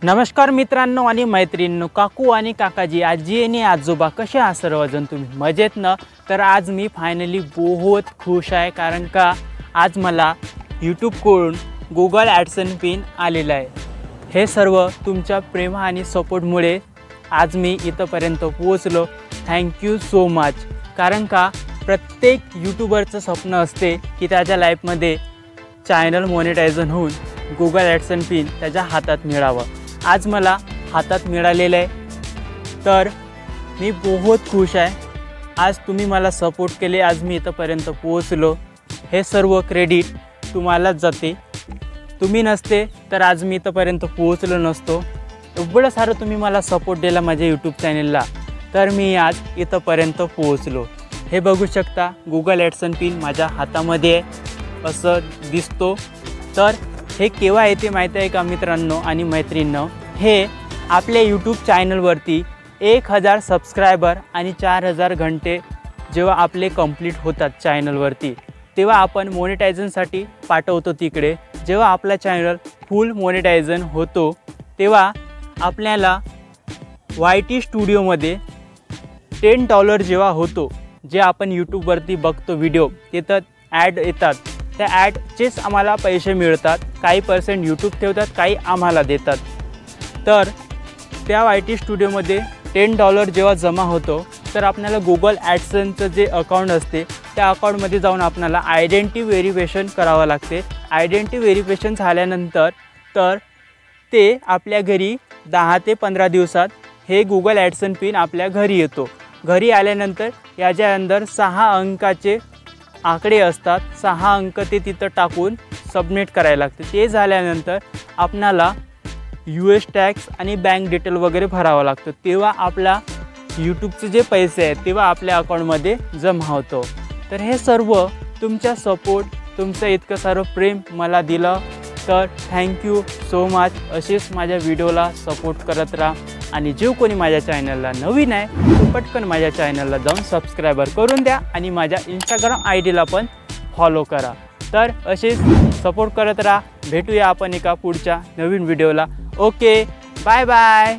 नमस्कार मित्रांनो आणि मैत्रिणींनो, काकू आणि काकाजी, आजी आणि आजोबा, कसे आहात सर्वजण? तुम्ही मजेत ना? तर आज मी फायनली बहुत खुश आहे, कारण का आज मला यूट्यूबकडून गुगल ॲडसन पिन आलेला आहे। हे सर्व तुमच्या प्रेम आणि सपोर्टमुळे आज मी इथपर्यंत पोहोचलो। Thank you so much. कारण का प्रत्येक यूट्यूबरचं स्वप्न असते की त्याच्या लाईफमध्ये चॅनल मोनेटायझन होऊन गुगल ॲडसन पिन त्याच्या हातात मिळावं। आज मला हातात मिळालेलं आहे, तर मी बहुत खुश आहे। आज तुम्ही मला सपोर्ट केले, आज मी इथपर्यंत पोहोचलो। हे सर्व क्रेडिट तुम्हालाच जाते। तुम्ही नसते तर आज मी इथपर्यंत पोहोचलो नसतो। एवढं सारं तुम्ही मला सपोर्ट दिला माझ्या यूट्यूब चॅनलला, तर मी आज इथपर्यंत पोहोचलो। हे बघू शकता, गुगल ॲडसन पिन माझ्या हातामध्ये आहे असं दिसतो। तर हे केव्हा येते माहिती आहे का मित्रांनो आणि मैत्रिणींनो? हे आपल्या यूट्यूब चॅनलवरती 1000 सबस्क्रायबर आणि 4000 घंटे जेव्हा आपले कंप्लीट होतात चॅनलवरती, तेव्हा आपण मोनेटायझनसाठी पाठवतो तिकडे। जेव्हा आपला चॅनल फुल मोनेटायझन होतो तेव्हा आपल्याला YT स्टुडिओमध्ये $10 जेव्हा होतो, जे आपण यूट्यूबवरती बघतो व्हिडिओ, तिथं ॲड येतात, त्या ॲडचेच आम्हाला पैसे मिळतात। काही % यूट्यूब ठेवतात, काही आम्हाला देतात। तर त्या YT स्टुडिओमध्ये $10 जेव्हा जमा होतो, तर आपल्याला गुगल ॲडसनचं जे अकाउंट असते त्या अकाउंटमध्ये जाऊन आपल्याला आयडेंटिटी व्हेरिफिकेशन करावं लागते। आयडेंटिटी व्हेरिफिकेशन झाल्यानंतर तर ते आपल्या घरी 10 ते 15 दिवसात हे गुगल ॲडसन पिन आपल्या घरी येतो। घरी आल्यानंतर याच्या अंदर 6 अंकाचे आकडे असतात, 6 अंक ते तिथं टाकून सबमिट करायला लागते। ते झाल्यानंतर आपणाला US टॅक्स आणि बँक डिटेल वगैरे भरावं लागतं। तेव्हा आपला यूट्यूबचे जे पैसे आहेत तेव्हा आपल्या अकाउंटमध्ये जमा होतो। तर हे सर्व तुमच्या सपोर्ट, तुमचं इतकं सारं प्रेम मला दिलं, तर थँक्यू सो मच। असेच माझ्या व्हिडिओला सपोर्ट करत राहा आणि जो कोणी माझ्या चॅनलला नवीन आहे तो पटकन माझ्या चॅनलला जाऊन सबस्क्रायबर करून द्या आणि माझ्या इंस्टाग्राम आयडीला पण फॉलो करा। तर असेच सपोर्ट करत राहा। भेटूया आपण एका पुढच्या नवीन व्हिडिओला। Okay, bye bye.